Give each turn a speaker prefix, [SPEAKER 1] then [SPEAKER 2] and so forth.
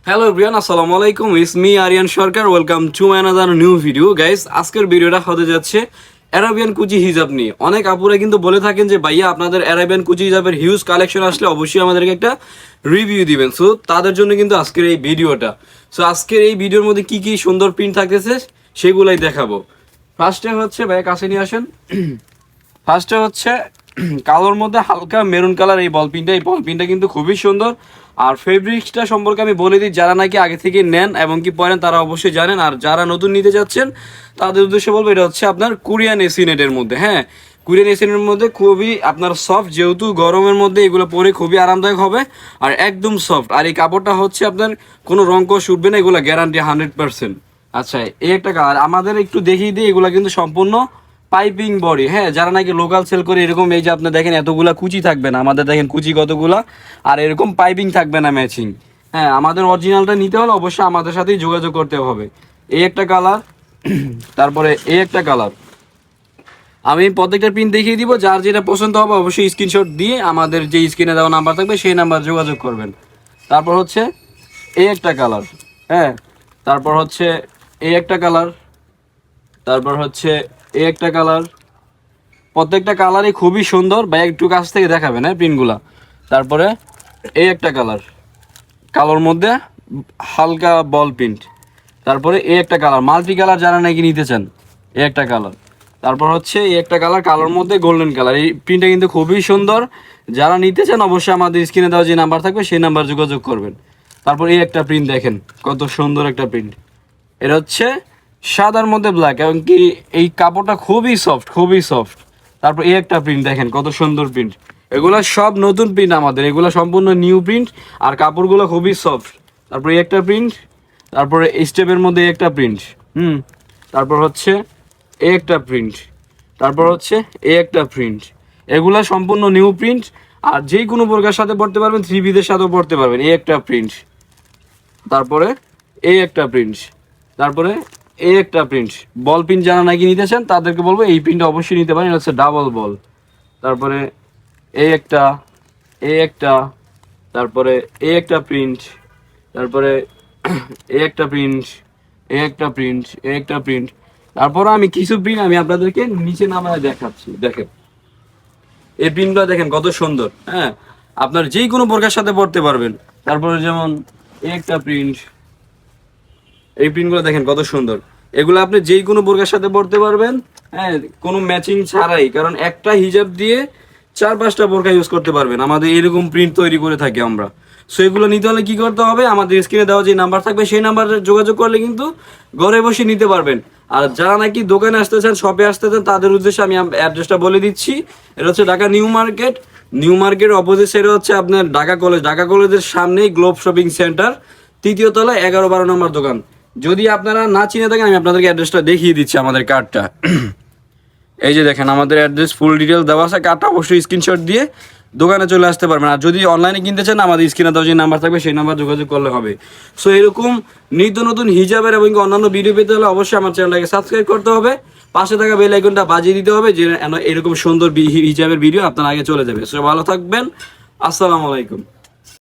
[SPEAKER 1] Hello everyone, আসসালামু আলাইকুম। It's me Aryan Sarkar. Welcome to another new video guys. আজকের ভিডিওটা হতে যাচ্ছে অ্যারাবিয়ান কুচি হিজাব নিয়ে। অনেক আপুরা কিন্তু বলে থাকেন যে ভাইয়া আপনাদের অ্যারাবিয়ান কুচি হিজাবের হিউজ কালেকশন আসলে অবশ্যই আমাদেরকে একটা রিভিউ দিবেন। সো তাদের জন্য কিন্তু আজকের এই ভিডিওটা। সো আজকের এই ভিডিওর মধ্যে কি কি সুন্দর প্রিন্ট থাকতেছে সেগুলাই দেখাবো। ফার্স্টে হচ্ছে ভাইয়া কাছে নিয়ে আসেন। ফার্স্টে হচ্ছে কালোর মধ্যে হালকা মেরুন কালার এই বল পিনটা কিন্তু খুবই সুন্দর। আর ফেব্রিক্সটা সম্পর্কে আমি বলে দিই, যারা নাকি আগে থেকে নেন এবং কি পরেন তারা অবশ্যই জানেন, আর যারা নতুন নিতে যাচ্ছেন তাদের উদ্দেশ্যে বলবো এটা হচ্ছে আপনার কোরিয়ান এসিনেটের মধ্যে। হ্যাঁ, কোরিয়ান এসিনেটের মধ্যে খুবই আপনার সফট, যেহেতু গরমের মধ্যে এগুলো পরে খুবই আরামদায়ক হবে আর একদম সফট। আর এই কাপড়টা হচ্ছে আপনার কোনো রঙকশ উঠবে না, এগুলো গ্যারান্টি 100%। আচ্ছা, এই একটা কালার আমাদের একটু দেখিয়ে দিই। এগুলো কিন্তু সম্পূর্ণ পাইপিং বডি। হ্যাঁ, যারা নাকি লোকাল সেল করে এরকম, এই যে আপনি দেখেন এতগুলা কুচি থাকবে না, আমাদের দেখেন কুচি কতগুলা, আর এরকম পাইপিং থাকবে না ম্যাচিং। হ্যাঁ, আমাদের অরিজিনালটা নিতে হলে অবশ্যই আমাদের সাথেই যোগাযোগ করতে হবে। এই একটা কালার, তারপরে এই একটা কালার। আমি প্রত্যেকটা প্রিন্ট দেখিয়ে দিব, যার যেটা পছন্দ হবে অবশ্যই স্ক্রিনশট দিয়ে আমাদের যে স্ক্রিনে দেওয়া নাম্বার থাকবে সেই নাম্বার যোগাযোগ করবেন। তারপর হচ্ছে এই একটা কালার। হ্যাঁ, তারপর হচ্ছে এই একটা কালার, তারপর হচ্ছে এই একটা কালার। প্রত্যেকটা কালারই খুবই সুন্দর, বা একটু কাছ থেকে দেখাবেন হ্যাঁ প্রিন্টগুলা। তারপরে এই একটা কালার, কালোর মধ্যে হালকা বল প্রিন্ট। তারপরে এই একটা কালার, মাল্টি কালার যারা নাকি নিতে চান, এই একটা কালার। তারপর হচ্ছে এই একটা কালার, কালোর মধ্যে গোল্ডেন কালার। এই প্রিন্টটা কিন্তু খুবই সুন্দর, যারা নিতে চান অবশ্যই আমাদের স্ক্রিনে দেওয়া যে নাম্বার থাকবে সেই নাম্বার যোগাযোগ করবেন। তারপর এই একটা প্রিন্ট দেখেন, কত সুন্দর একটা প্রিন্ট। এটা হচ্ছে সাদার মধ্যে ব্ল্যাক, এবং কি এই কাপড়টা খুবই সফট, খুবই সফট। তারপর এই একটা প্রিন্ট দেখেন, কত সুন্দর প্রিন্ট। এগুলো সব নতুন প্রিন্ট আমাদের, এগুলো সম্পূর্ণ নিউ প্রিন্ট, আর কাপড়গুলো খুবই সফট। তারপর এই একটা প্রিন্ট, তারপরে স্টেপের মধ্যে একটা প্রিন্ট। তারপর হচ্ছে এই একটা প্রিন্ট, তারপর হচ্ছে এই একটা প্রিন্ট। এগুলা সম্পূর্ণ নিউ প্রিন্ট, আর যে কোনো প্রকার সাথে পড়তে পারবেন, থ্রি পিসের সাথেও পড়তে পারবেন। এই একটা প্রিন্ট, তারপরে এই একটা প্রিন্ট, তারপরে এই একটা প্রিন্ট। বল প্রিন্ট যারা নাকি নিতে চান তাদেরকে বলবো এই প্রিন্টটা অবশ্যই নিতে পারেন, এটা হচ্ছে ডাবল বল। তারপরে এই একটা, এই একটা, তারপরে এই একটা প্রিন্ট, তারপরে এই একটা প্রিন্ট, এই একটা প্রিন্ট, এই একটা প্রিন্ট। তারপরে আমি কিছু প্রিন্ট আমি আপনাদেরকে নিচে নামায় দেখাচ্ছি। দেখেন এই প্রিন্টগুলো দেখেন কত সুন্দর। হ্যাঁ, আপনার যেই কোনো প্রকার সাথে পড়তে পারবেন। তারপরে যেমন এই একটা প্রিন্ট, এই প্রিন্টগুলো দেখেন কত সুন্দর। এগুলো আপনি যেই কোনো বোরকার সাথে পরতে পারবেন। হ্যাঁ, কোনো ম্যাচিং ছাড়াই, কারণ একটা হিজাব দিয়ে 4-5টা বোরকা ইউজ করতে পারবেন। আমাদের এরকম প্রিন্ট তৈরি করে থাকি আমরা। সো এগুলো নিতে হলে কি করতে হবে, আমাদের স্ক্রিনে দেওয়া যে নাম্বার থাকবে সেই নাম্বারে যোগাযোগ করলে কিন্তু ঘরে বসে নিতে পারবেন। আর যারা নাকি দোকানে আসতে চান, শপে আসতে চান, তাদের উদ্দেশ্যে আমি অ্যাড্রেসটা বলে দিচ্ছি। এটা হচ্ছে Dhaka new market. New market opposite সাইডে হচ্ছে আপনার ঢাকা কলেজ, ঢাকা কলেজের সামনেই গ্লোব শপিং সেন্টার, 3য় তলায় 11-12 নম্বর দোকান। যদি আপনারা না চিনে থাকেন আমি আপনাদেরকে অ্যাড্রেসটা দেখিয়ে দিচ্ছি, আমাদের কার্ডটা। এই যে দেখেন আমাদের অ্যাড্রেস, ফুল ডিটেল দেওয়া আছে। কার্ডটা অবশ্যই স্ক্রিনশট দিয়ে দোকানে চলে আসতে পারবেন। আর যদি অনলাইনে কিনতে চান আমাদের স্ক্রিনে দেওয়া যে নাম্বার থাকবে সেই নাম্বার যোগাযোগ করলে হবে। সো এরকম নিত্য নতুন হিজাবের এবং অন্যান্য ভিডিও পেতে হলে অবশ্যই আমার চ্যানেলটাকে সাবস্ক্রাইব করতে হবে, পাশে থাকা বেল আইকনটা বাজিয়ে দিতে হবে, যে এরকম সুন্দর হিজাবের ভিডিও আপনার আগে চলে যাবে। সো ভালো থাকবেন, আসসালামু আলাইকুম।